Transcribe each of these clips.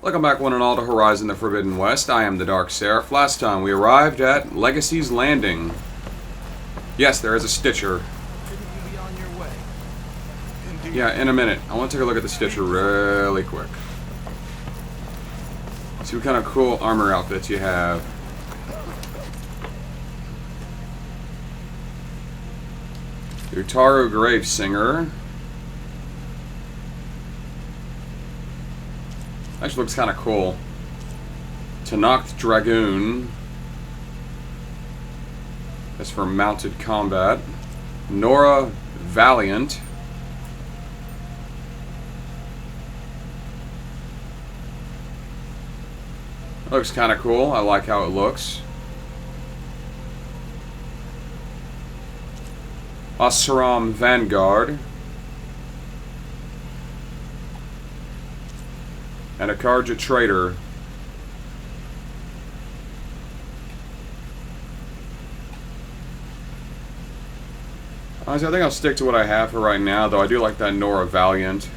Welcome back one and all to Horizon the Forbidden West. I am the ThedarkSeraph. Last time we arrived at Legacy's Landing. Yes, there is a Stitcher. Yeah, in a minute. I want to take a look at the Stitcher really quick. See what kind of cool armor outfits you have. Utaru Gravesinger. Actually looks kind of cool. Tanakh Dragoon. That's for mounted combat. Nora Valiant. Looks kind of cool. I like how it looks. Asuram Vanguard. And a Karja Trader. Honestly, I think I'll stick to what I have for right now, though I do like that Nora Valiant.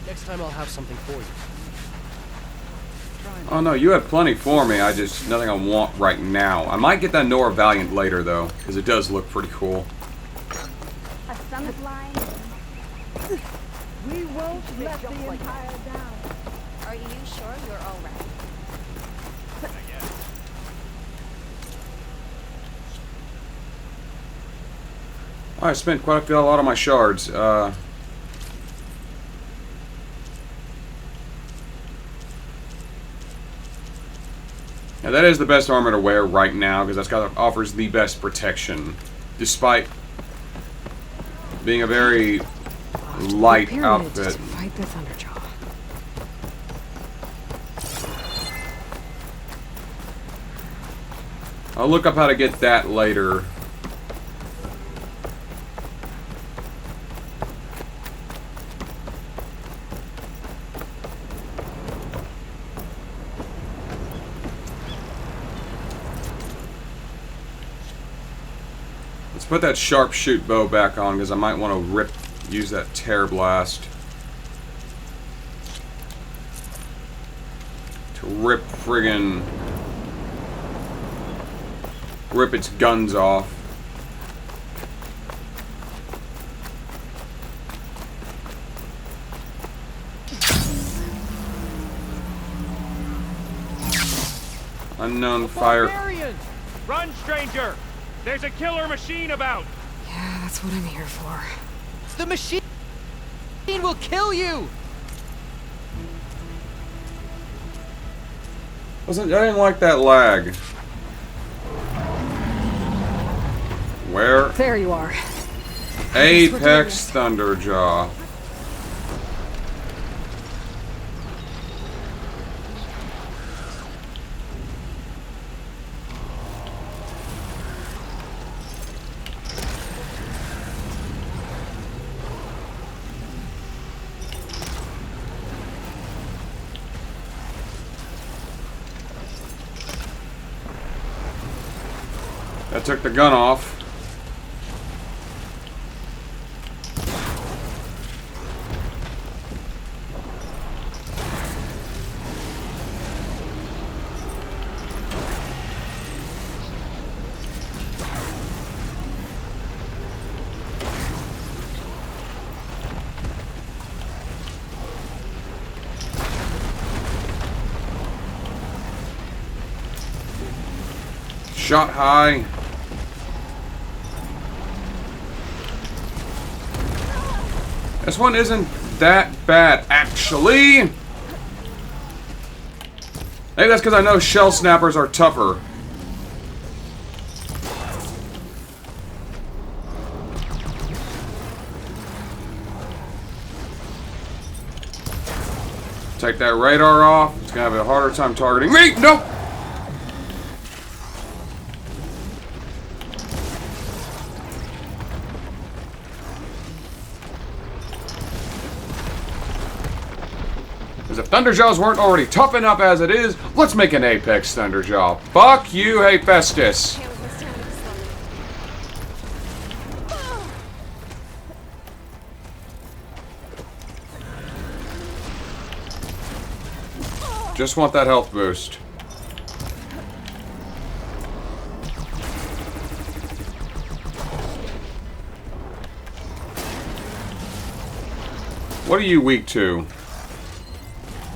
Next time I'll have something for you. Oh no, you have plenty for me. I just nothing I want right now. I might get that Nora Valiant later though, because it does look pretty cool. A summit line. We won't let the Empire down. Are you sure you're all right? I spent quite a lot of my shards. Now that is the best armor to wear right now because offers the best protection, despite being a very light outfit. Fight the Thunderjaw. I'll look up how to get that later. Let's put that sharpshoot bow back on because I might want to use that tear blast to rip its guns off. Unknown fire. Barbarians! Run, stranger! There's a killer machine about! Yeah, that's what I'm here for. The machine will kill you! I didn't like that lag. Where? There you are. Apex Thunderjaw. That took the gun off. Shot high. This one isn't that bad, actually. Maybe that's because I know shell snappers are tougher. Take that radar off. It's gonna have a harder time targeting me. Nope. There's a Thunderjaws weren't already tough enough as it is. Let's make an Apex Thunderjaw. Fuck you, Hephaestus. Just want that health boost. What are you weak to?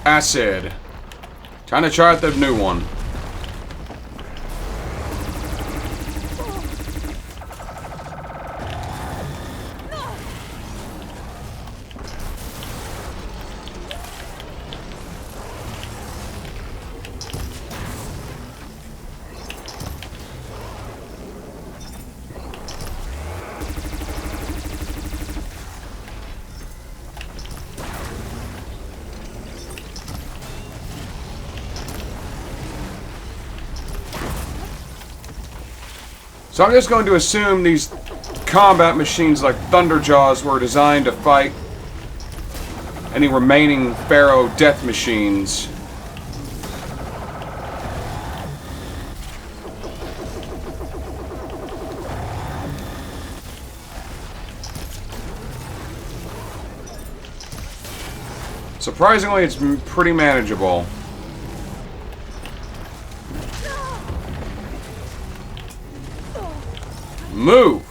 Acid. Time to try out the new one. So I'm just going to assume these combat machines like Thunderjaws were designed to fight any remaining Farro death machines. Surprisingly, it's pretty manageable. Move!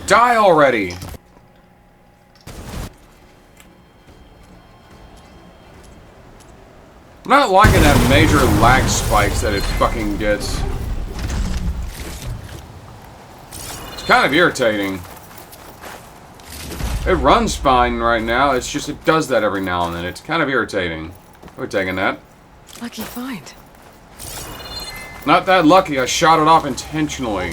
Die already! I'm not liking that major lag spikes that it fucking gets. It's kind of irritating. It runs fine right now, it's just it does that every now and then. It's kind of irritating. We're taking that. Lucky find. Not that lucky, I shot it off intentionally.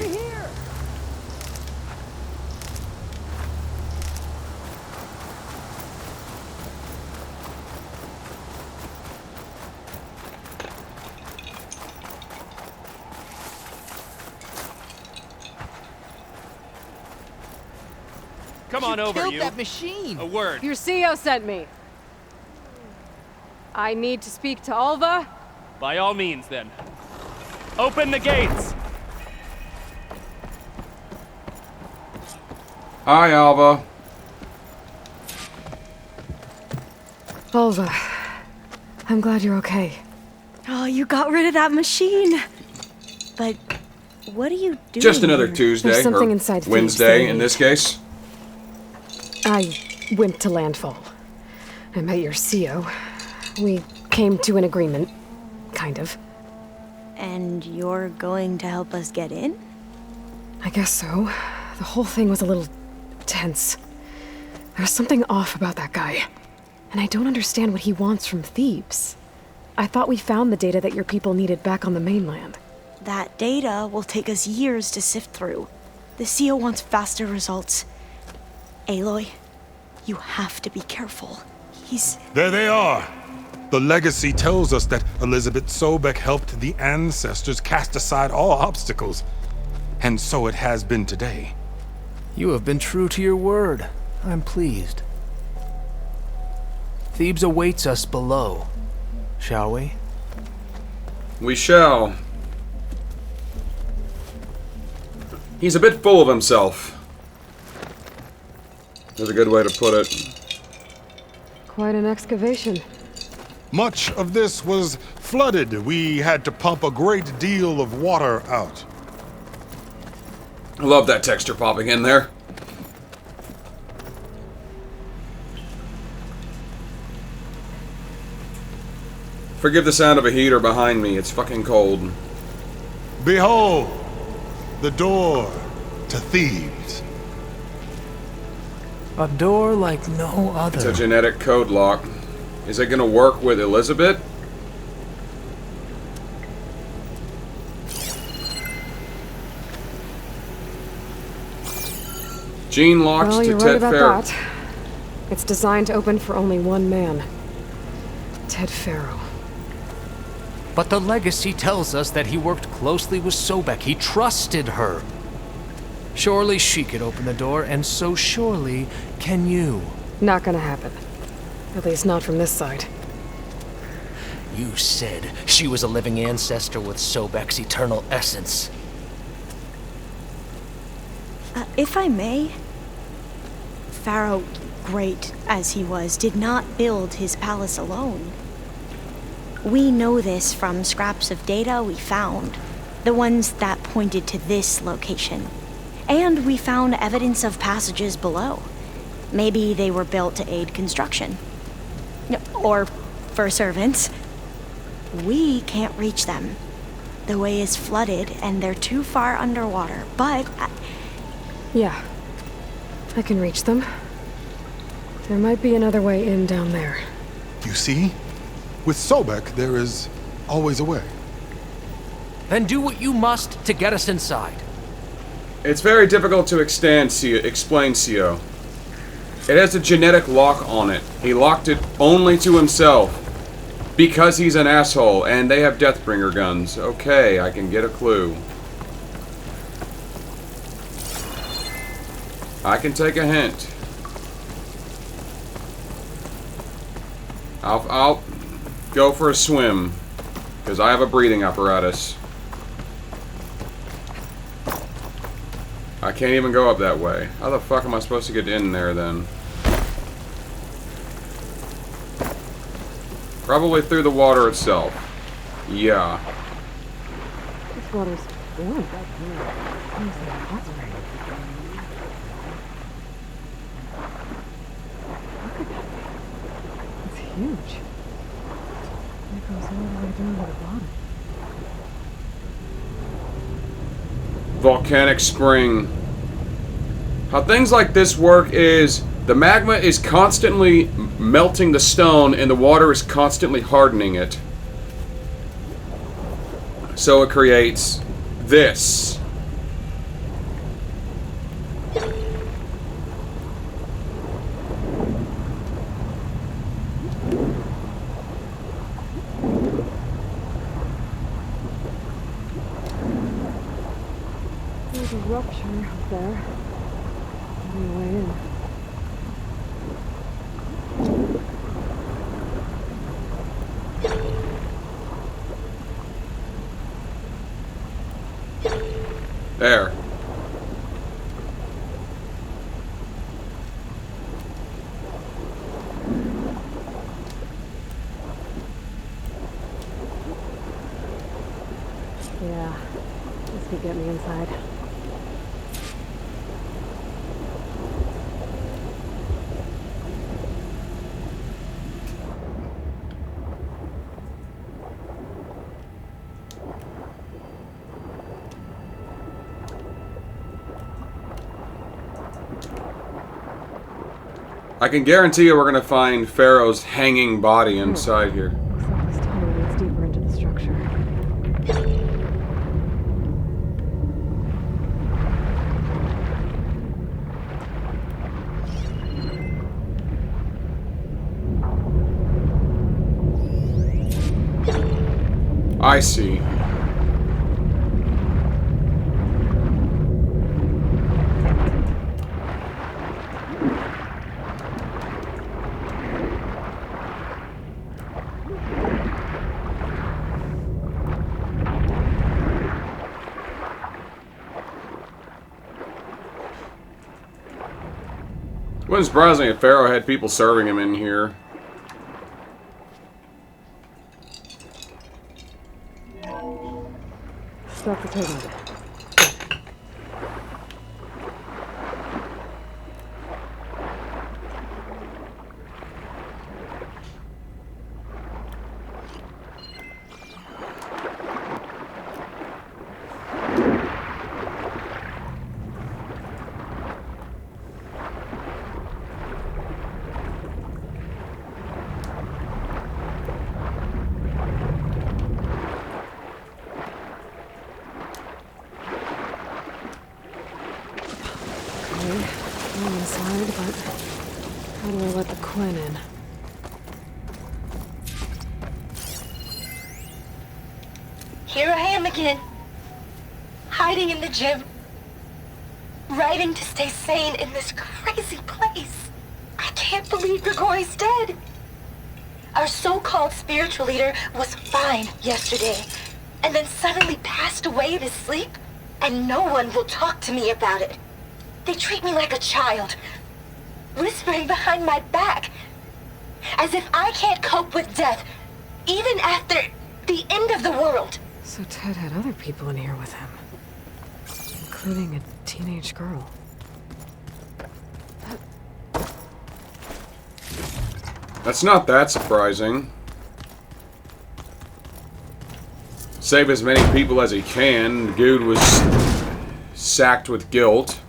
Come on over, Killed you. that machine. A word. Your CEO sent me. I need to speak to Alva. By all means, then. Open the gates! Hi, Alva. Alva, I'm glad you're okay. Oh, you got rid of that machine. But what are you doing? Just another here? Tuesday, There's something or inside Thebes Wednesday that in this case. I went to landfall. I met your CEO. We came to an agreement. Kind of. And you're going to help us get in? I guess so. The whole thing was a little tense. There's something off about that guy. And I don't understand what he wants from Thebes. I thought we found the data that your people needed back on the mainland. That data will take us years to sift through. The CEO wants faster results. Aloy, you have to be careful. He's... There they are. The legacy tells us that Elizabeth Sobek helped the ancestors cast aside all obstacles. And so it has been today. You have been true to your word. I'm pleased. Thebes awaits us below. Shall we? We shall. He's a bit full of himself. That's a good way to put it. Quite an excavation. Much of this was flooded. We had to pump a great deal of water out. I love that texture popping in there. Forgive the sound of a heater behind me. It's fucking cold. Behold, the door to Thebes. A door like no other. It's a genetic code lock. Is it gonna work with Elizabeth? Gene locked Well, to you're Ted right about Farro. that. It's designed to open for only one man. Ted Farro. But the legacy tells us that he worked closely with Sobek. He trusted her. Surely she could open the door, and so surely can you. Not gonna happen. At least not from this side. You said she was a living ancestor with Sobek's eternal essence. If I may, Pharaoh, great as he was, did not build his palace alone. We know this from scraps of data we found, the ones that pointed to this location. And we found evidence of passages below. Maybe they were built to aid construction. Or for servants. We can't reach them. The way is flooded and they're too far underwater, but... Yeah. I can reach them. There might be another way in down there. You see? With Sobek, there is always a way. Then do what you must to get us inside. It's very difficult to explain, CO. It has a genetic lock on it. He locked it only to himself. Because he's an asshole, and they have Deathbringer guns. Okay, I can get a clue. I can take a hint. I'll go for a swim. Because I have a breathing apparatus. I can't even go up that way. How the fuck am I supposed to get in there then? Probably through the water itself. Yeah. This water's warm back here. Honestly, hot right. Look at that. It's huge. It goes all the way down to the bottom. Volcanic spring. How things like this work is the magma is constantly melting the stone and the water is constantly hardening it. So it creates this. There's a rupture up there. On the way in. There. Yeah. This could get me inside. I can guarantee you we're gonna find Pharaoh's hanging body inside here. Looks like this tunnel leads deeper into the structure. I see. Wouldn't surprise me if Pharaoh had people serving him in here. Stop the table. I'm inside, but how do I let the Quinn in? Here I am again. Hiding in the gym. Writing to stay sane in this crazy place. I can't believe Grigori's dead. Our so-called spiritual leader was fine yesterday, and then suddenly passed away in his sleep, and no one will talk to me about it. They treat me like a child, whispering behind my back, as if I can't cope with death, even after the end of the world. So Ted had other people in here with him, including a teenage girl. That's not that surprising. Save as many people as he can. The dude was sacked with guilt.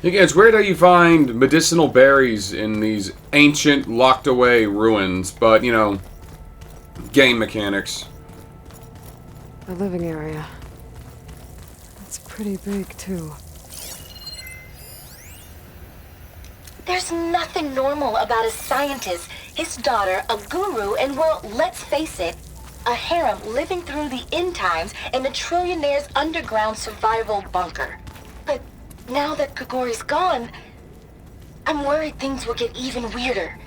Again, it's weird how you find medicinal berries in these ancient, locked-away ruins, but, you know, game mechanics. The living area. That's pretty big, too. There's nothing normal about a scientist, his daughter, a guru, and well, let's face it, a harem living through the end times in a trillionaire's underground survival bunker. But now that Grigori's gone, I'm worried things will get even weirder.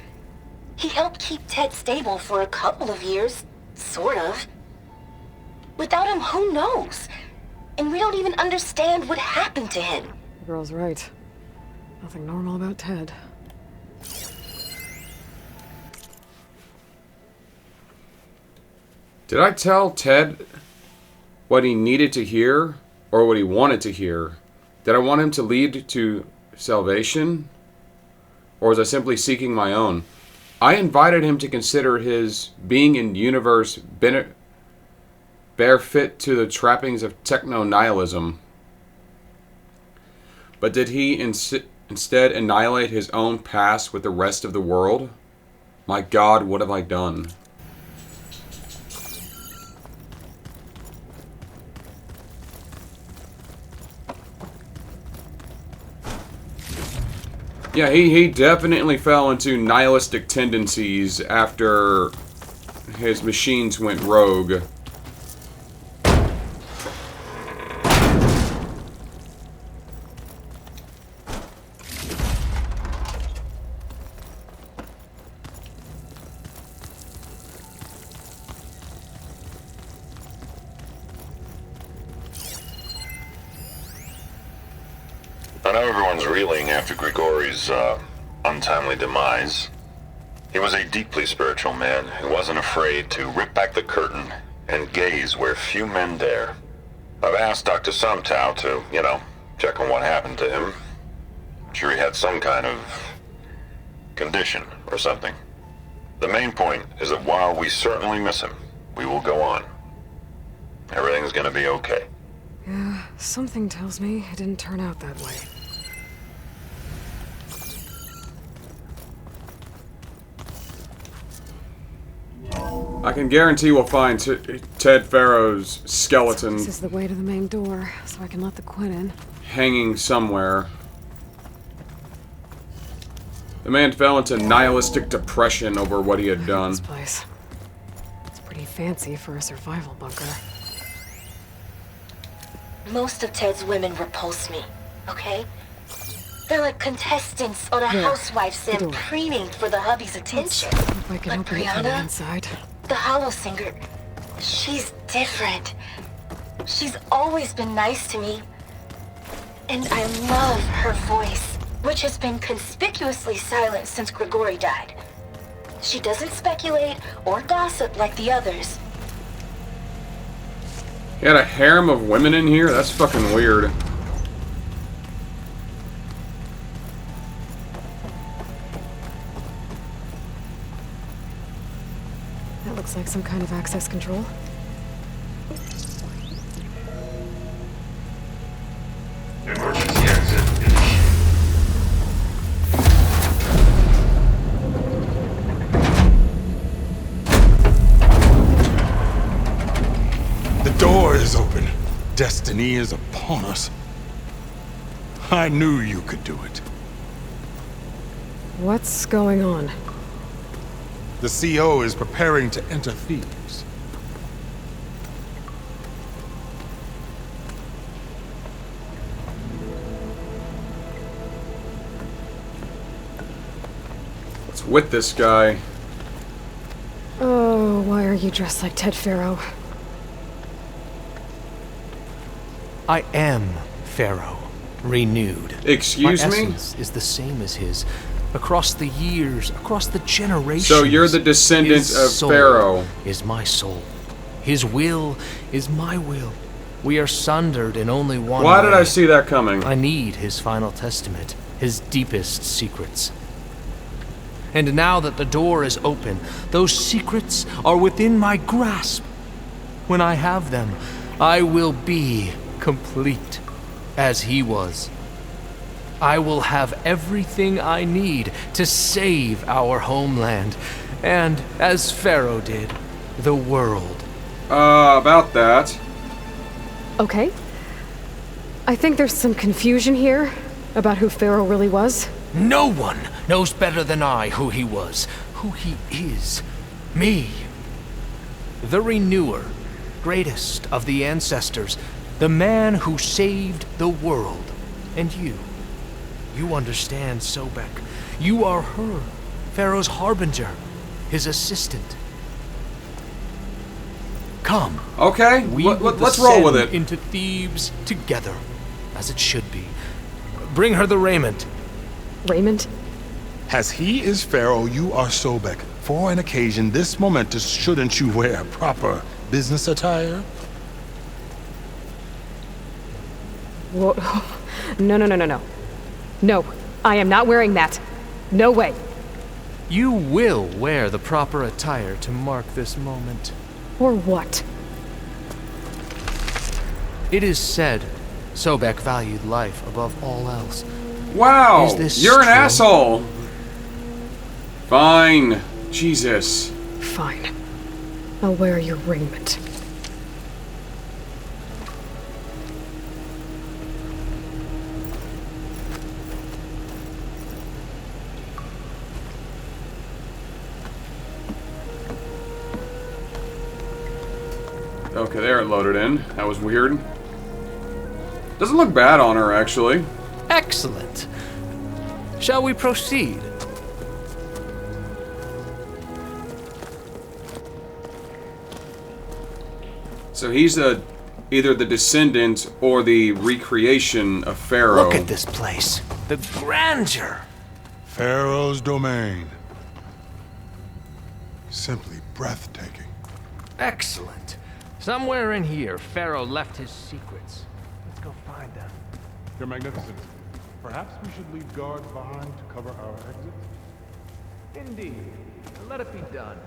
He helped keep Ted stable for a couple of years, sort of. Without him, who knows? And we don't even understand what happened to him. The girl's right. Nothing normal about Ted. Did I tell Ted what he needed to hear, or what he wanted to hear? Did I want him to lead to salvation? Or was I simply seeking my own? I invited him to consider his being in universe bear fit to the trappings of techno-nihilism. But did he instead annihilate his own past with the rest of the world? My God, what have I done? Yeah, he definitely fell into nihilistic tendencies after his machines went rogue. I know everyone's reeling after Grigori's untimely demise. He was a deeply spiritual man who wasn't afraid to rip back the curtain and gaze where few men dare. I've asked Dr. Sumtow to, check on what happened to him. I'm sure he had some kind of condition or something. The main point is that while we certainly miss him, we will go on. Everything's gonna be okay. Yeah, something tells me it didn't turn out that way. I can guarantee we'll find Ted Farro's skeleton This is the way to the main door, so I can let the Quinn in. hanging somewhere. The man fell into nihilistic depression over what he had done. This place. It's pretty fancy for a survival bunker. Most of Ted's women repulse me, okay? They're like contestants on a housewife sim preening for the hubby's attention. Hope I can But open it from the Brianna, inside. the hollow singer, she's different. She's always been nice to me. And I love her voice, which has been conspicuously silent since Grigori died. She doesn't speculate or gossip like the others. He had a harem of women in here? That's fucking weird. That looks like some kind of access control. Emergency exit initiated. destiny is upon us. I knew you could do it. What's going on? The CO is preparing to enter Thebes. What's with this guy? Oh, why are you dressed like Ted Farro? I am Pharaoh, renewed. Excuse My me? essence is the same as his. Across the years, across the generations. So you're the descendant his of soul Pharaoh. Is my soul. His will is my will. We are sundered in only one Why did way. I see that coming? I need his final testament, his deepest secrets. And now that the door is open, those secrets are within my grasp. When I have them, I will be complete, as he was. I will have everything I need to save our homeland, and, as Pharaoh did, the world. About that. Okay. I think there's some confusion here about who Pharaoh really was. No one knows better than I who he was, who he is. Me. The Renewer, greatest of the ancestors, the man who saved the world. And you. You understand, Sobek. You are her, Pharaoh's harbinger, his assistant. Come. Okay, let's roll with it. Into Thebes together, as it should be. Bring her the raiment. Raymond? As he is Pharaoh, you are Sobek. For an occasion this momentous, shouldn't you wear proper business attire? Whoa. No. No, I am not wearing that. No way. You will wear the proper attire to mark this moment. Or what? It is said Sobek valued life above all else. Wow, Is this you're an true? asshole. Fine. Jesus. Fine. I'll wear your raiment. Okay, there it loaded in. That was weird. Doesn't look bad on her, actually. Excellent. Shall we proceed? So he's either the descendant or the recreation of Pharaoh. Look at this place. The grandeur. Pharaoh's domain. Simply breathtaking. Excellent. Somewhere in here, Pharaoh left his secrets. Let's go find them. Your Magnificence, perhaps we should leave guards behind to cover our exit? Indeed. Let it be done.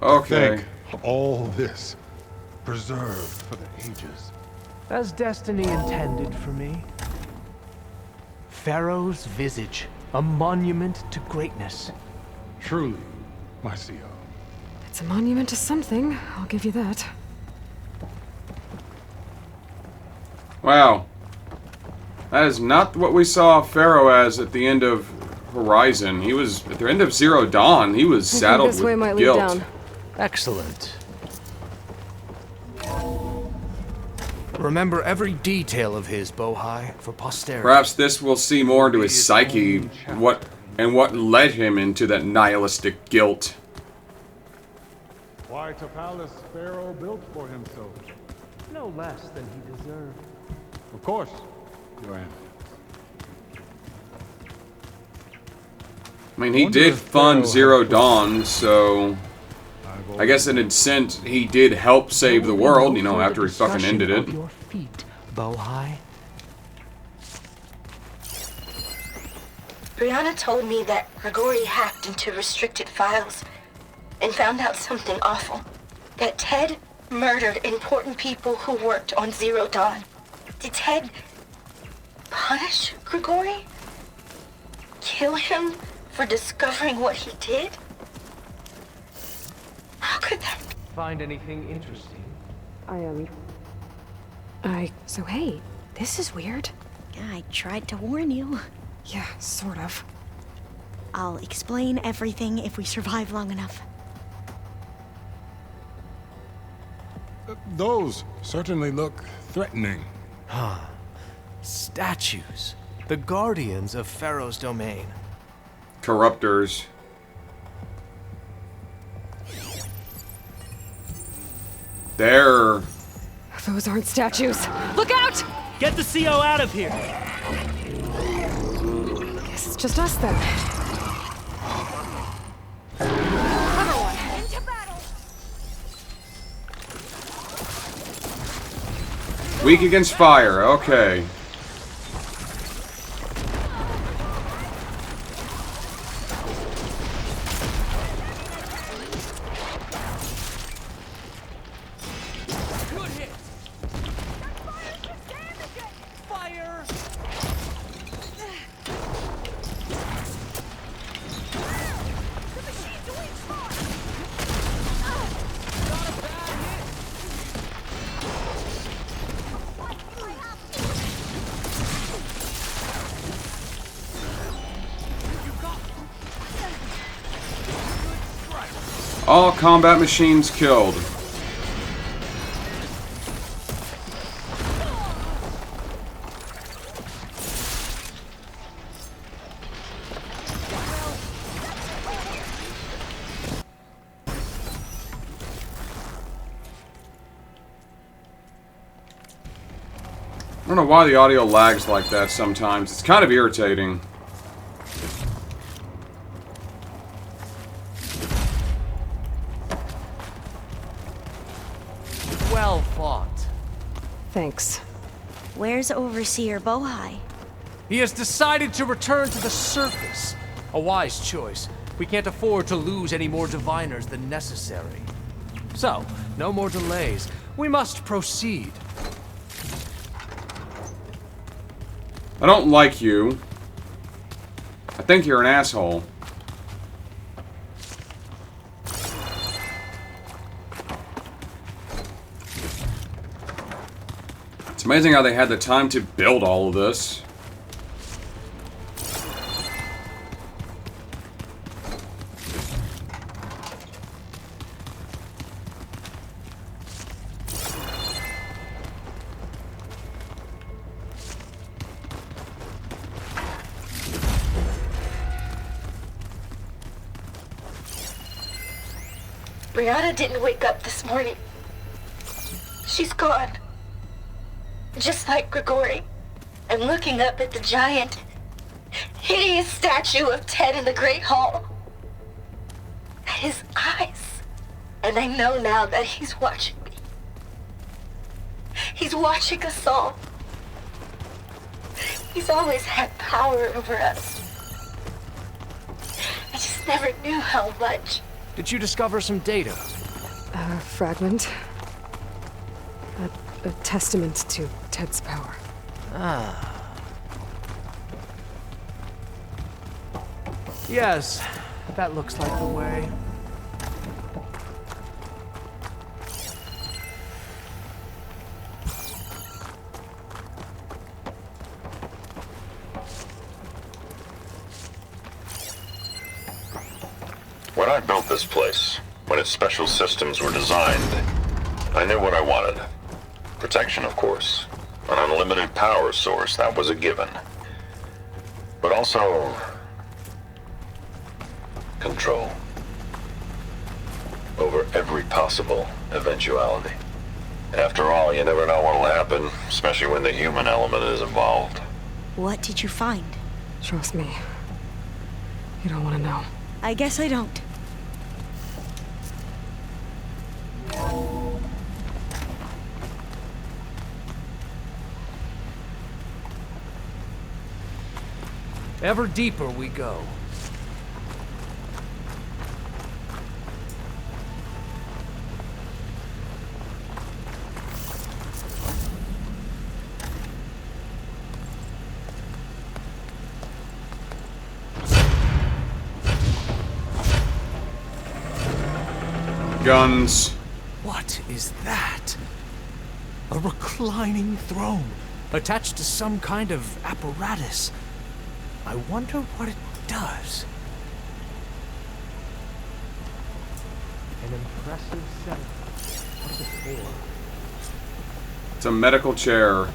Okay. Think, all this preserved for the ages. As destiny intended for me. Pharaoh's visage, a monument to greatness. Truly, my CO. It's a monument to something, I'll give you that. Wow. That is not what we saw Pharaoh as at the end of Horizon. He was, at the end of Zero Dawn, he was saddled this way with might lead guilt. down. Excellent. Remember every detail of his, Bohai, for posterity. Perhaps this will see more into his psyche, what led him into that nihilistic guilt. Quite a palace Pharaoh built for himself. No less than he deserved. Of course, Your Honor. I mean, he did fund Zero Dawn, so I guess in a sense he did help save the world, you know, after he fucking ended it. Your feet, Bohai. Brianna told me that Grigori hacked into restricted files and found out something awful. That Ted murdered important people who worked on Zero Dawn. Did Ted punish Grigori? Kill him for discovering what he did? How could that? Find anything interesting? So hey, this is weird. Yeah, I tried to warn you. Yeah, sort of. I'll explain everything if we survive long enough. Those certainly look threatening. Statues. The guardians of Pharaoh's domain. Corruptors. They're... Those aren't statues. Look out! Get the CO out of here! Guess it's just us then. Into battle. Weak against fire, okay. Good hit! Fire! All combat machines killed. I don't know why the audio lags like that sometimes. It's kind of irritating. Well fought. Thanks. Where's Overseer Bohai? He has decided to return to the surface. A wise choice. We can't afford to lose any more diviners than necessary. So, no more delays. We must proceed. I don't like you. I think you're an asshole. It's amazing how they had the time to build all of this. Brianna didn't wake up this morning. She's gone. Just like Grigori. I'm looking up at the giant, hideous statue of Ted in the Great Hall. At his eyes. And I know now that he's watching me. He's watching us all. He's always had power over us. I just never knew how much. Did you discover some data? A fragment. A testament to Ted's power. Yes, that looks like the way. When I built this place, when its special systems were designed, I knew what I wanted. Protection, of course. An unlimited power source, that was a given. But also... control. Over every possible eventuality. After all, you never know what'll happen, especially when the human element is involved. What did you find? Trust me. You don't want to know. I guess I don't. Ever deeper we go. guns. What is that? A reclining throne, attached to some kind of apparatus. I wonder what it does. An impressive setup. What's it for? It's a medical chair.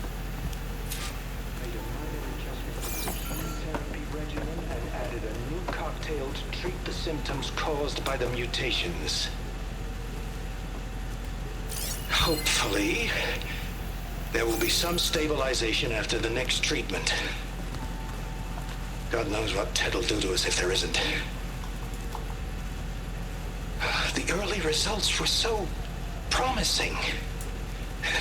Added a new cocktail to treat the symptoms caused by the mutations. Hopefully, there will be some stabilization after the next treatment. God knows what Ted will do to us if there isn't. The early results were so promising.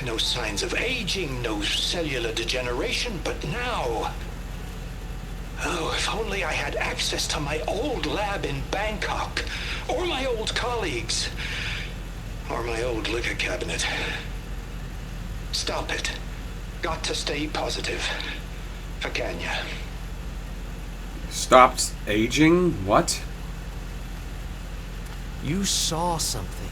No signs of aging, no cellular degeneration, but now... Oh, if only I had access to my old lab in Bangkok, or my old colleagues, or my old liquor cabinet. Stop it. Got to stay positive. For Kenya. Stopped aging? What? You saw something.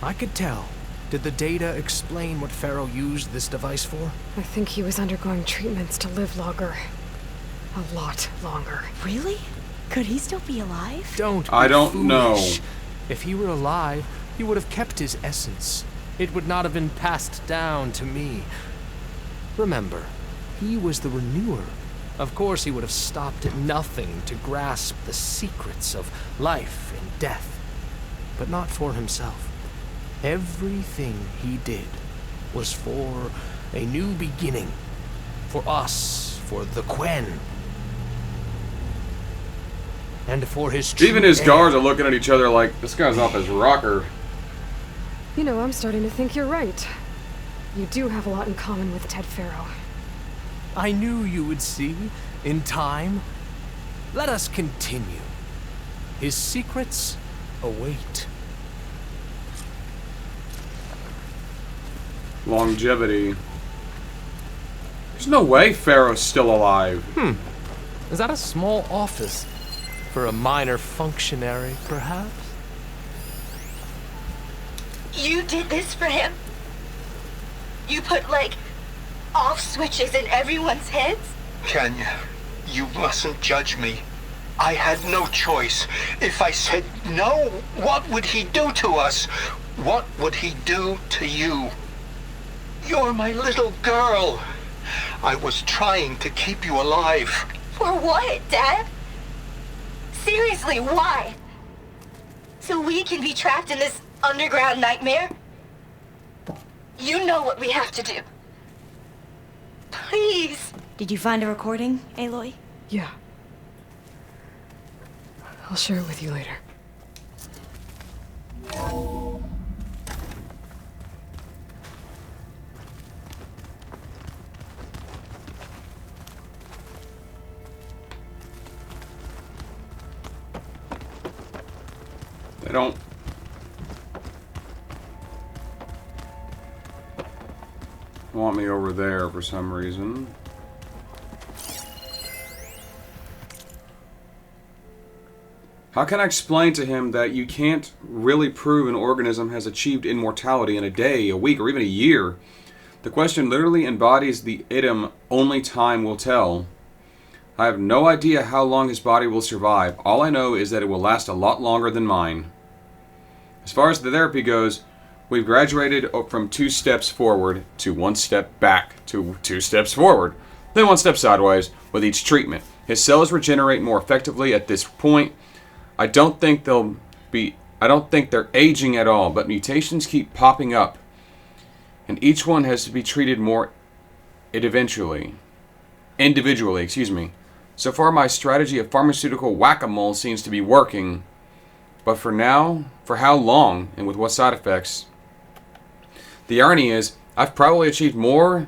I could tell. Did the data explain what Farro used this device for? I think he was undergoing treatments to live longer. A lot longer. Really? Could he still be alive? I don't know. If he were alive, he would have kept his essence. It would not have been passed down to me. Remember, he was the renewer. Of course, he would have stopped at nothing to grasp the secrets of life and death, but not for himself. Everything he did was for a new beginning. For us, for the Quen. And for his Even his heir. guards are looking at each other like, this guy's off his rocker. You know, I'm starting to think you're right. You do have a lot in common with Ted Farro. I knew you would see, in time. Let us continue. His secrets await. Longevity. There's no way Farrow's still alive. Is that a small office? For a minor functionary, perhaps? You did this for him? You put, like, off switches in everyone's heads? Kenya, you mustn't judge me. I had no choice. If I said no, what would he do to us? What would he do to you? You're my little girl. I was trying to keep you alive. For what, Dad? Seriously, why? So we can be trapped in this underground nightmare? You know what we have to do. Please. Did you find a recording, Aloy? Yeah. I'll share it with you later. They don't... want me over there for some reason. How can I explain to him that you can't really prove an organism has achieved immortality in a day, a week, or even a year? The question literally embodies the idiom, only time will tell. I have no idea how long his body will survive. All I know is that it will last a lot longer than mine. As far as the therapy goes, we've graduated from 2 steps forward to 1 step back to 2 steps forward, then 1 step sideways with each treatment. His cells regenerate more effectively at this point. I don't think they're aging at all, but mutations keep popping up, and each one has to be treated more individually. So far, my strategy of pharmaceutical whack-a-mole seems to be working, but for now, for how long and with what side effects? The irony is, I've probably achieved more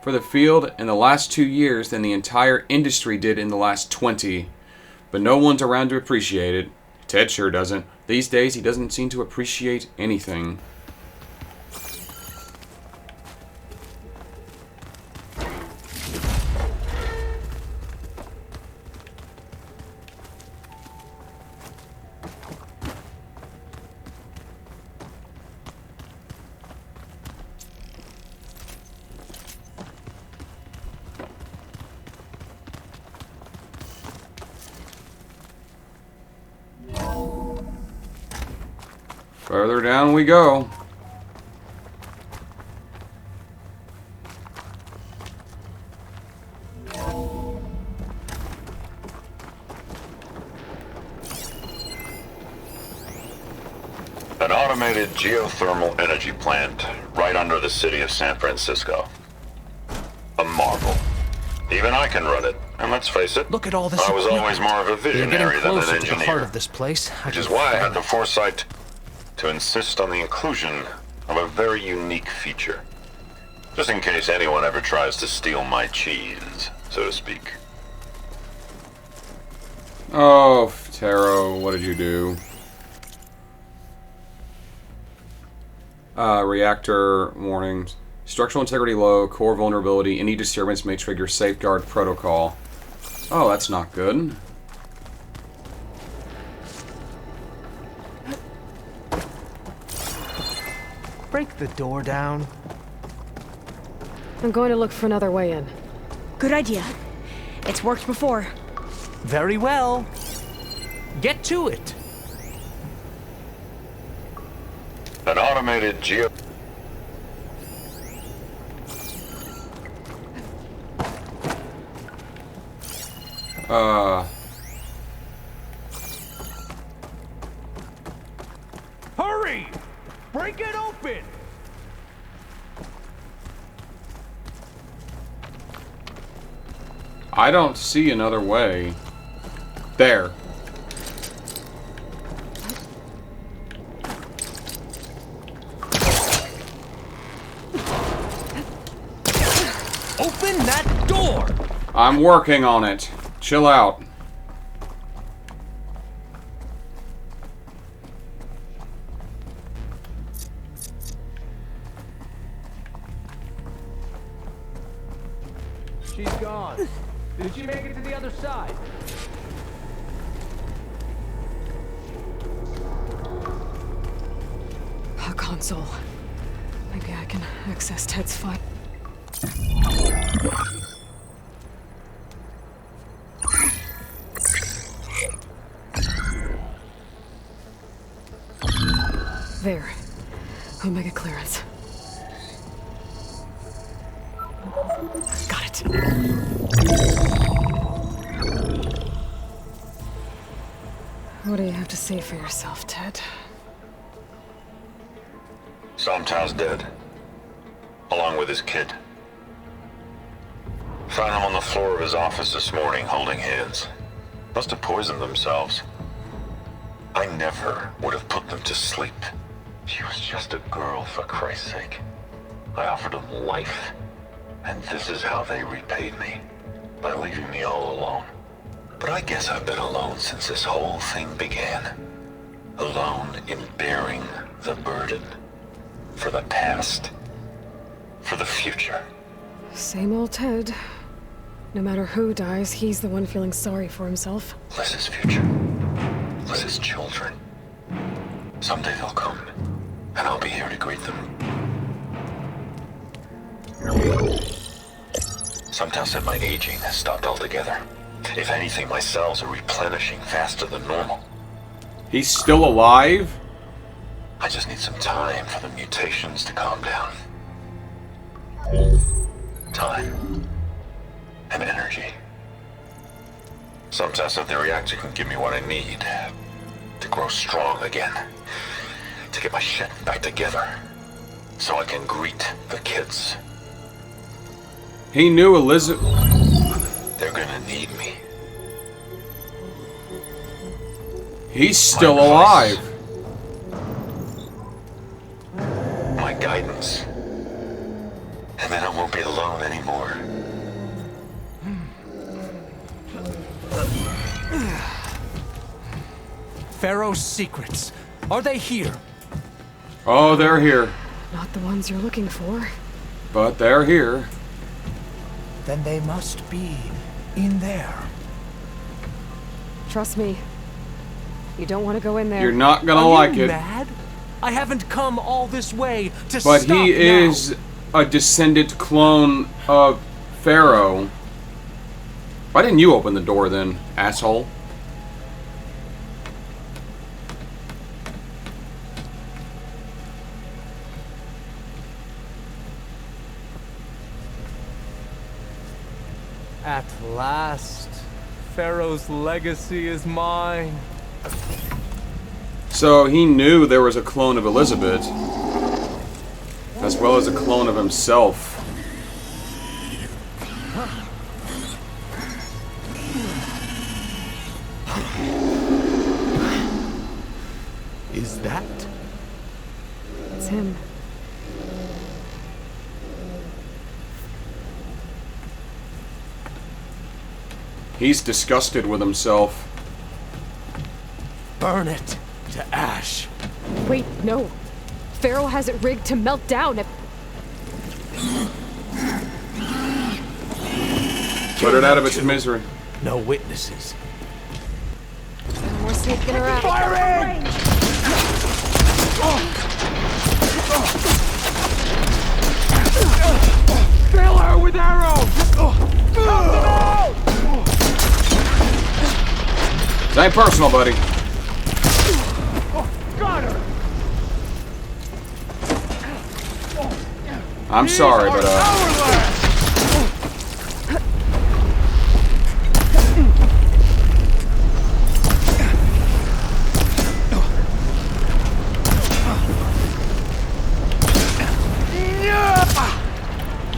for the field in the last 2 years than the entire industry did in the last 20. But no one's around to appreciate it. Ted sure doesn't. These days, he doesn't seem to appreciate anything. Further down we go. An automated geothermal energy plant right under the city of San Francisco. A marvel. Even I can run it, and let's face it, Look at all this I was equipment. always more of a We're getting visionary than an closer to the heart engineer. of this place. Which is why I had the foresight to insist on the inclusion of a very unique feature. Just in case anyone ever tries to steal my cheese, so to speak. Oh, Taro, what did you do? Reactor warnings. Structural integrity low, core vulnerability. Any disturbance may trigger safeguard protocol. Oh, that's not good. Break the door down. I'm going to look for another way in. Good idea. It's worked before. Very well. Get to it. An automated geo... Hurry! Break it open! I don't see another way. There. Open that door! I'm working on it. Chill out. She's gone. Did she make it to the other side? A console. Maybe I can access Ted's file. There. Omega clearance. Got it. What do you have to say for yourself, Ted? Somtow's dead. Along with his kid. Found him on the floor of his office this morning, holding hands. Must have poisoned themselves. I never would have put them to sleep. She was just a girl, for Christ's sake. I offered them life. And this is how they repaid me. By leaving me all alone. But I guess I've been alone since this whole thing began. Alone in bearing the burden. For the past. For the future. Same old Ted. No matter who dies, he's the one feeling sorry for himself. Liz's future. Liz's children. Someday they'll come. And I'll be here to greet them. Sometimes said my aging has stopped altogether. If anything, my cells are replenishing faster than normal. He's still alive? I just need some time for the mutations to calm down. Time. And energy. Sometimes said the reactor can give me what I need. To grow strong again. To get my shit back together. So I can greet the kids. He knew Elizabeth. They're gonna need me. He's still alive. My guidance. And then I won't be alone anymore. Farro's secrets. Are they here? Oh, they're here. Not the ones you're looking for. But they're here. Then they must be in there. Trust me. You don't want to go in there. You're not gonna Are like you it. mad? I haven't come all this way to But stop he is a descendant clone of Farro. Why didn't you open the door then, asshole? At last, Pharaoh's legacy is mine. So he knew there was a clone of Elizabeth, as well as a clone of himself. Is that? It's him. He's disgusted with himself. Burn it to ash. Wait, no. Farro has it rigged to melt down if... Put it out of its misery. No witnesses. We're sneaking around. Firing! Fill her with arrows! This ain't personal, buddy. Got her! I'm sorry, but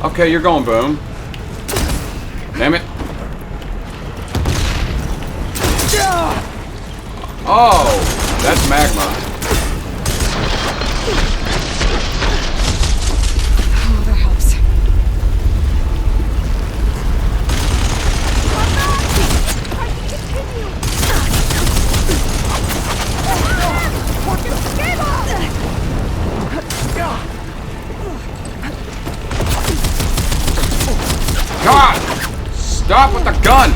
okay, you're going boom. Damn it. Oh, that's magma. Oh, that helps. God! Stop with the gun!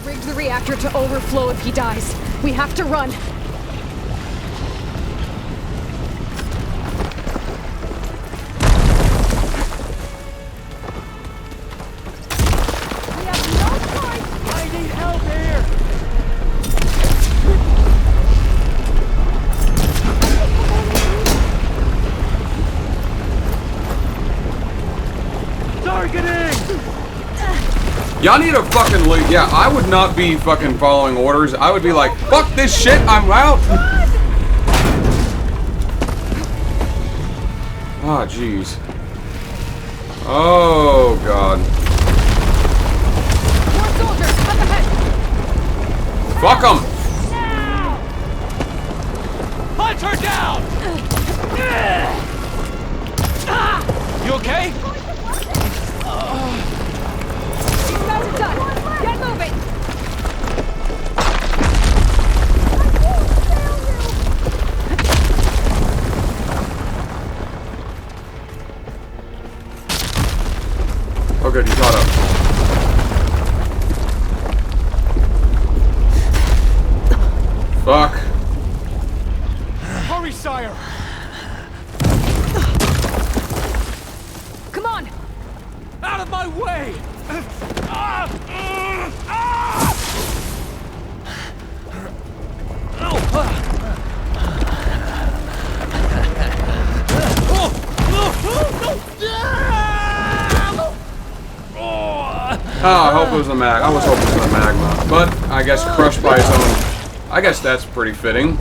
Rigged the reactor to overflow if he dies. We have to run. I need help here! Targeting! Y'all need to fucking leave. Yeah, I would not be fucking following orders. I would be like, fuck this shit, I'm out. Ah, jeez. Oh, God. More soldiers, up ahead. Fuck 'em. Punch her down! You okay? These guys are done. Get moving. Oh, good, you caught up. Fuck. Hurry, sire! Come on. Out of my way! Oh, I hope it was a mag. I was hoping it was a magma, but I guess crushed by his own. I guess that's pretty fitting.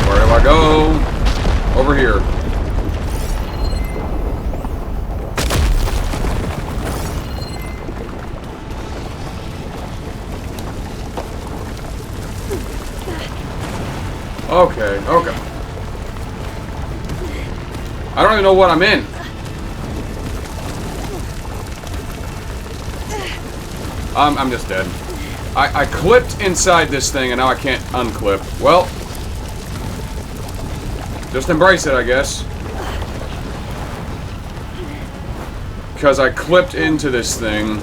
Where do I go? Over here. Okay, okay. I don't even know what I'm in. I'm just dead. I clipped inside this thing and now I can't unclip. Well, just embrace it, I guess. Because I clipped into this thing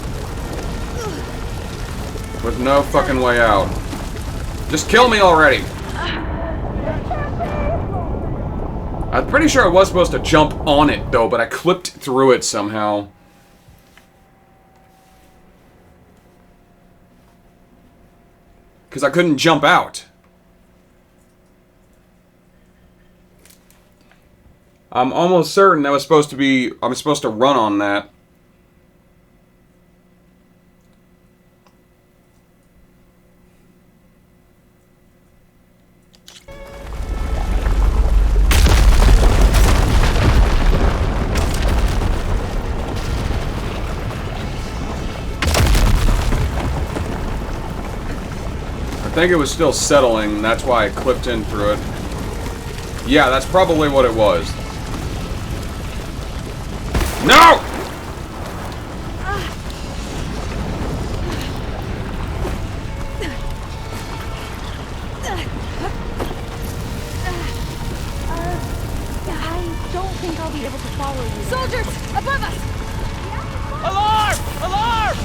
with no fucking way out. Just kill me already. I'm pretty sure I was supposed to jump on it, though, but I clipped through it somehow. Because I couldn't jump out. I'm almost certain that was supposed to be... I'm supposed to run on that. I think it was still settling, that's why I clipped in through it. Yeah, that's probably what it was. No! I don't think I'll be able to follow you. Soldiers! Above us! Alarm! Alarm!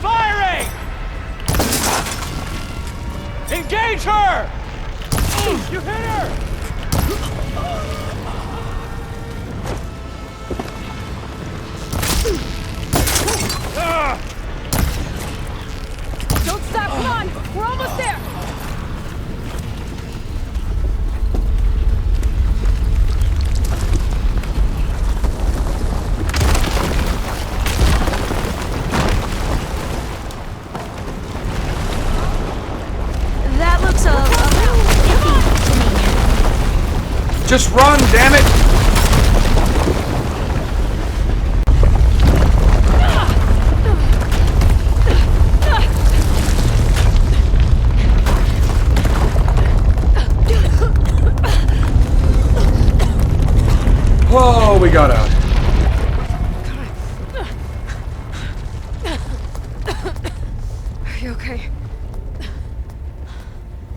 Firing! Engage her! You hit her! Don't stop! Come on! We're almost there! That looks a iffy to me. Just run, damn it! Whoa, we got out. Are you okay?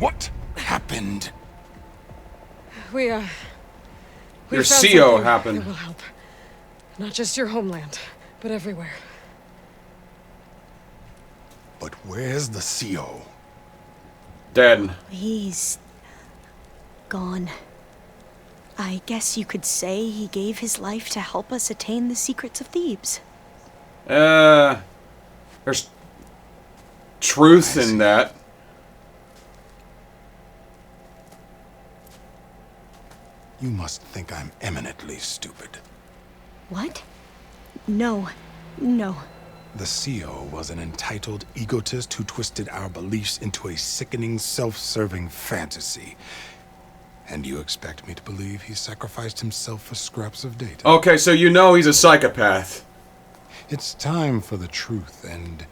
What happened? We Your found CO something happened. that will help. Not just your homeland, but everywhere. But where's the CO? Dead. He's gone. I guess you could say he gave his life to help us attain the secrets of Thebes. There's truth in that. You must think I'm eminently stupid. What? No. No. The CO was an entitled egotist who twisted our beliefs into a sickening, self-serving fantasy. And you expect me to believe he sacrificed himself for scraps of data? Okay, so you know he's a psychopath. It's time for the truth, and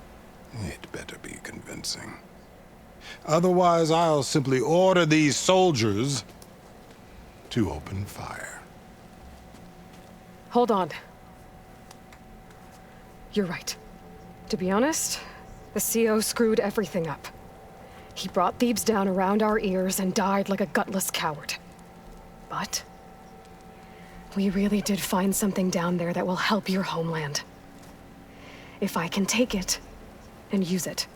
it better be convincing. Otherwise, I'll simply order these soldiers to open fire. Hold on. You're right. To be honest, the CO screwed everything up. He brought Thebes down around our ears and died like a gutless coward. But we really did find something down there that will help your homeland. If I can take it and use it.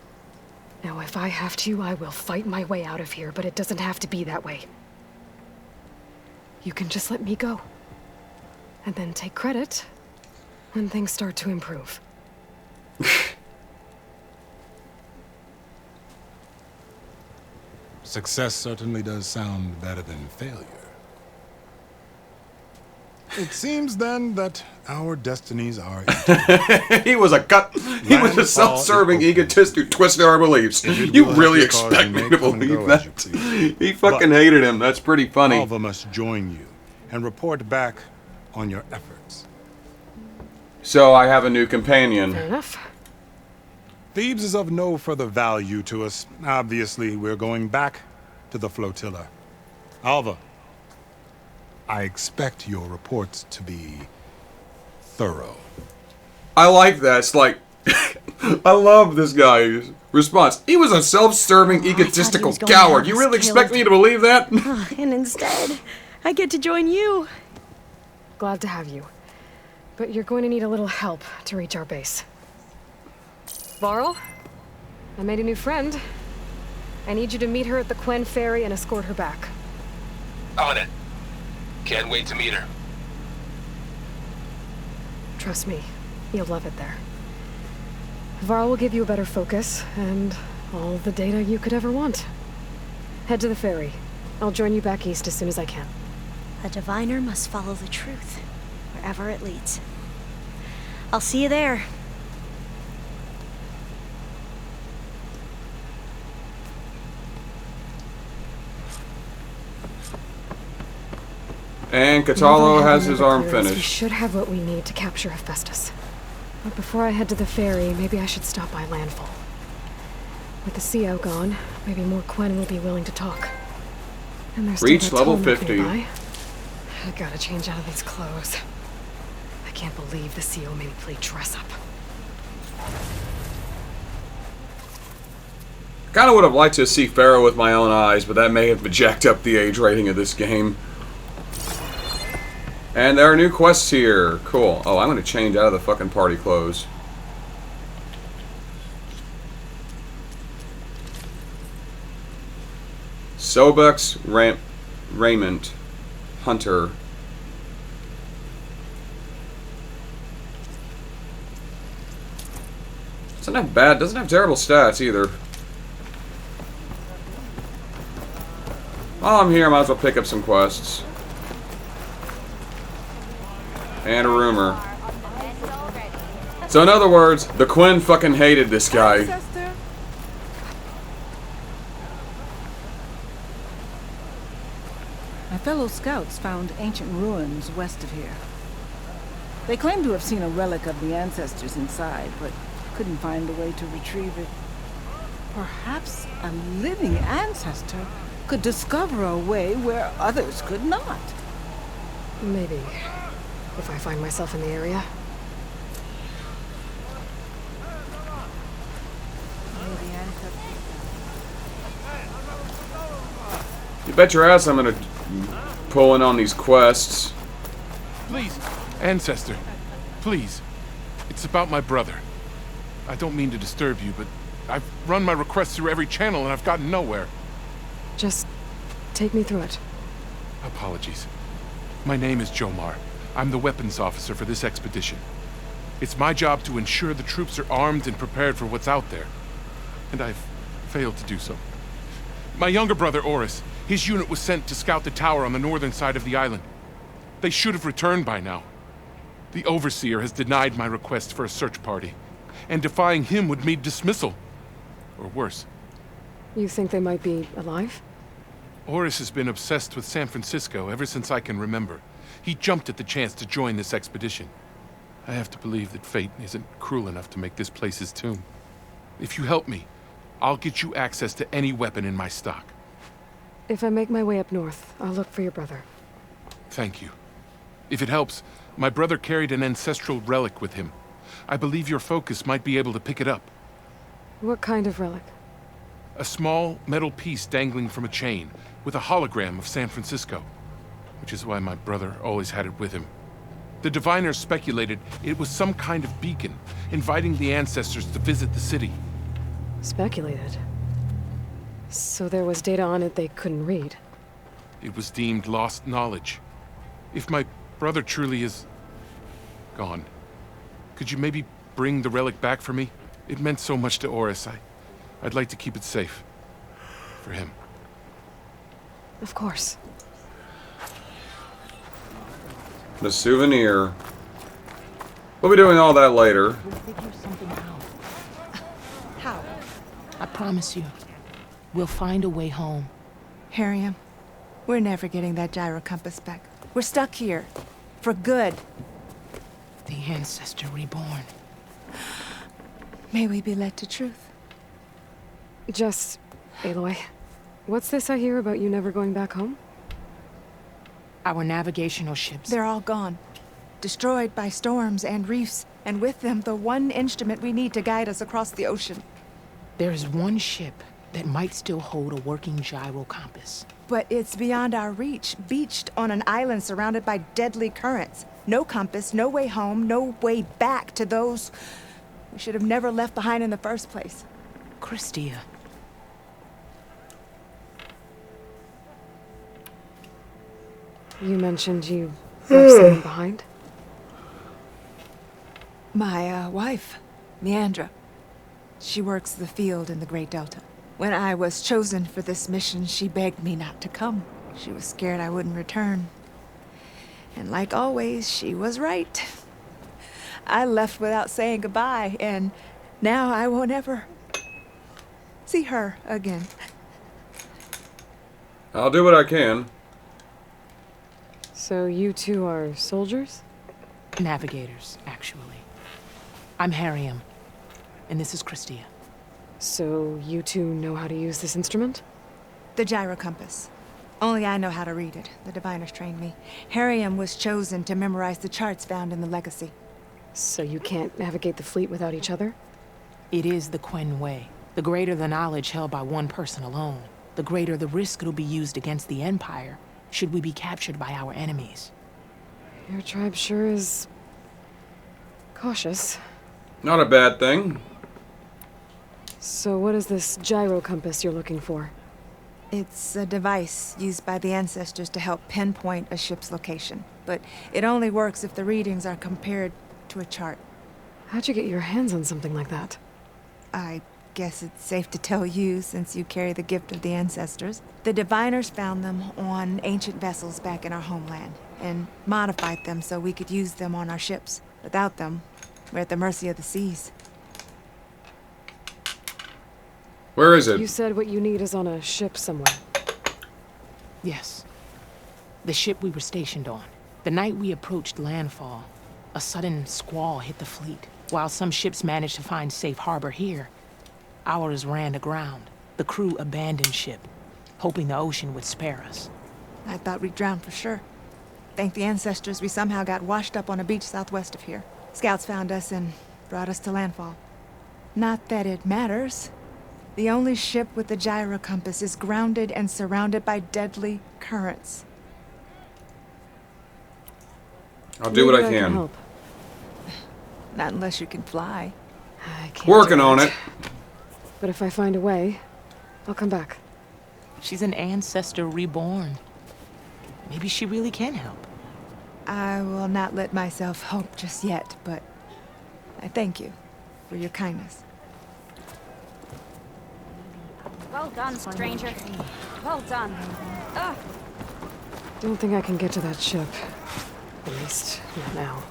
Now, if I have to, I will fight my way out of here, but it doesn't have to be that way. You can just let me go. And then take credit when things start to improve. Success certainly does sound better than failure. It seems then that our destinies are He was a self-serving egotist who twisted our beliefs. You really expect me to believe that? He fucking hated him. That's pretty funny. Alva must join you and report back on your efforts. So I have a new companion. Fair enough. Thebes is of no further value to us. Obviously, we're going back to the flotilla. Alva, I expect your reports to be thorough. I like that. It's like, I love this guy's response. He was a self-serving, egotistical coward. You really expect me to believe that? And instead, I get to join you. Glad to have you. But you're going to need a little help to reach our base. Varl, I made a new friend. I need you to meet her at the Quen Ferry and escort her back. On it. Can't wait to meet her. Trust me, you'll love it there. Varl will give you a better focus, and all the data you could ever want. Head to the ferry. I'll join you back east as soon as I can. A diviner must follow the truth, wherever it leads. I'll see you there. And Catalo has his arm We finished. should have what we need to capture Hephaestus. But before I head to the ferry, maybe I should stop by Landfall. With the CO gone, maybe more Quen will be willing to talk. And there's Reach still that level Talmud 50. nearby. I gotta change out of these clothes. I can't believe the CO made me play dress up. Kinda would have liked to see Farro with my own eyes, but that may have jacked up the age rating of this game. And there are new quests here. Cool. Oh, I'm gonna change out of the fucking party clothes. Sobek's Raiment Hunter. Doesn't have bad, doesn't have terrible stats either. While I'm here, I might as well pick up some quests. And a rumor. So in other words, the Quen fucking hated this guy. My fellow scouts found ancient ruins west of here. They claim to have seen a relic of the ancestors inside, but couldn't find a way to retrieve it. Perhaps a living ancestor could discover a way where others could not. Maybe. If I find myself in the area. You bet your ass I'm gonna pull in on these quests. Please, Ancestor, please. It's about my brother. I don't mean to disturb you, but I've run my requests through every channel and I've gotten nowhere. Just take me through it. Apologies. My name is Jomar. I'm the weapons officer for this expedition. It's my job to ensure the troops are armed and prepared for what's out there. And I've failed to do so. My younger brother, Oris, his unit was sent to scout the tower on the northern side of the island. They should have returned by now. The Overseer has denied my request for a search party, and defying him would mean dismissal. Or worse. You think they might be alive? Oris has been obsessed with San Francisco ever since I can remember. He jumped at the chance to join this expedition. I have to believe that fate isn't cruel enough to make this place his tomb. If you help me, I'll get you access to any weapon in my stock. If I make my way up north, I'll look for your brother. Thank you. If it helps, my brother carried an ancestral relic with him. I believe your focus might be able to pick it up. What kind of relic? A small metal piece dangling from a chain, with a hologram of San Francisco. Which is why my brother always had it with him. The diviners speculated it was some kind of beacon, inviting the ancestors to visit the city. Speculated? So there was data on it they couldn't read? It was deemed lost knowledge. If my brother truly is gone, could you maybe bring the relic back for me? It meant so much to Oris. I'd like to keep it safe. For him. Of course. The souvenir. We'll be doing all that later. We'll figure something out. How? I promise you. We'll find a way home. Harriam, we're never getting that gyro compass back. We're stuck here. For good. The ancestor reborn. May we be led to truth. Just, Aloy, what's this I hear about you never going back home? Our navigational ships. They're all gone. Destroyed by storms and reefs, and with them the one instrument we need to guide us across the ocean. There is one ship that might still hold a working gyro compass. But it's beyond our reach, beached on an island surrounded by deadly currents. No compass, no way home, no way back to those we should have never left behind in the first place. Christia. You mentioned you left someone behind? My wife, Meandra. She works the field in the Great Delta. When I was chosen for this mission, she begged me not to come. She was scared I wouldn't return. And like always, she was right. I left without saying goodbye, and now I won't ever see her again. I'll do what I can. So you two are soldiers? Navigators, actually. I'm Harriam, and this is Christia. So you two know how to use this instrument? The gyro compass. Only I know how to read it. The diviners trained me. Harriam was chosen to memorize the charts found in the Legacy. So you can't navigate the fleet without each other? It is the Quen way. The greater the knowledge held by one person alone, the greater the risk it'll be used against the Empire, should we be captured by our enemies. Your tribe sure is cautious. Not a bad thing. So what is this gyro compass you're looking for? It's a device used by the ancestors to help pinpoint a ship's location. But it only works if the readings are compared to a chart. How'd you get your hands on something like that? I guess it's safe to tell you, since you carry the gift of the ancestors. The diviners found them on ancient vessels back in our homeland, and modified them so we could use them on our ships. Without them, we're at the mercy of the seas. Where is it? You said what you need is on a ship somewhere. Yes. The ship we were stationed on. The night we approached landfall, a sudden squall hit the fleet. While some ships managed to find safe harbor here, ours ran aground. The crew abandoned ship, hoping the ocean would spare us. I thought we'd drown for sure. Thank the ancestors, we somehow got washed up on a beach southwest of here. Scouts found us and brought us to landfall. Not that it matters. The only ship with the gyro compass is grounded and surrounded by deadly currents. I'll do what I Maybe can. help. Not unless you can fly. I can't Working do on that. it. But if I find a way, I'll come back. She's an ancestor reborn. Maybe she really can help. I will not let myself hope just yet, but I thank you for your kindness. Well done, stranger. Well done. Ugh. Don't think I can get to that ship. At least, not now.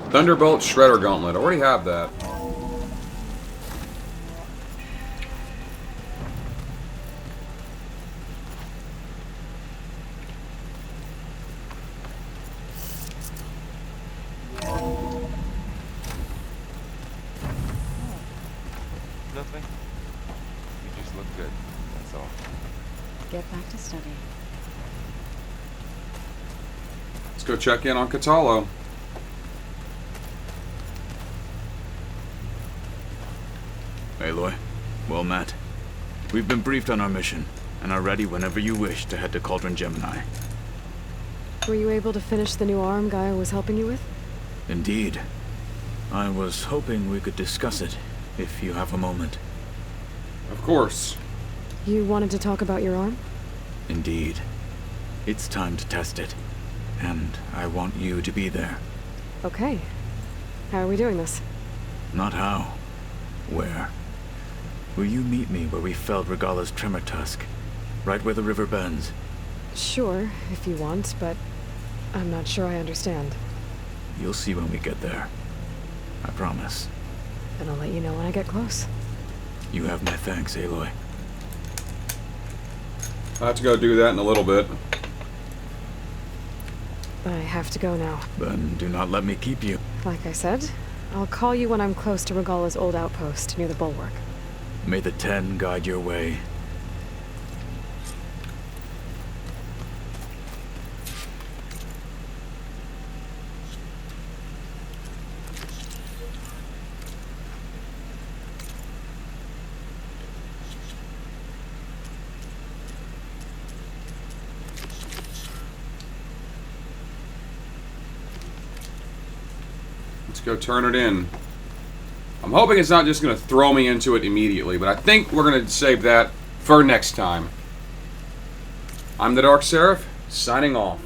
Thunderbolt Shredder Gauntlet. I already have that. Nothing. You just look good. That's all. Get back to study. Let's go check in on Catalo. Aloy, well met. We've been briefed on our mission, and are ready whenever you wish to head to Cauldron Gemini. Were you able to finish the new arm Gaia was helping you with? Indeed. I was hoping we could discuss it, if you have a moment. Of course. You wanted to talk about your arm? Indeed. It's time to test it, and I want you to be there. Okay. How are we doing this? Not how. Where? Will you meet me where we felled Regala's tremor tusk? Right where the river bends? Sure, if you want, but I'm not sure I understand. You'll see when we get there. I promise. Then I'll let you know when I get close. You have my thanks, Aloy. I'll have to go do that in a little bit. I have to go now. Then do not let me keep you. Like I said, I'll call you when I'm close to Regala's old outpost near the bulwark. May the Ten guide your way. Let's go turn it in. I'm hoping it's not just going to throw me into it immediately, but I think we're going to save that for next time. I'm the Dark Seraph, signing off.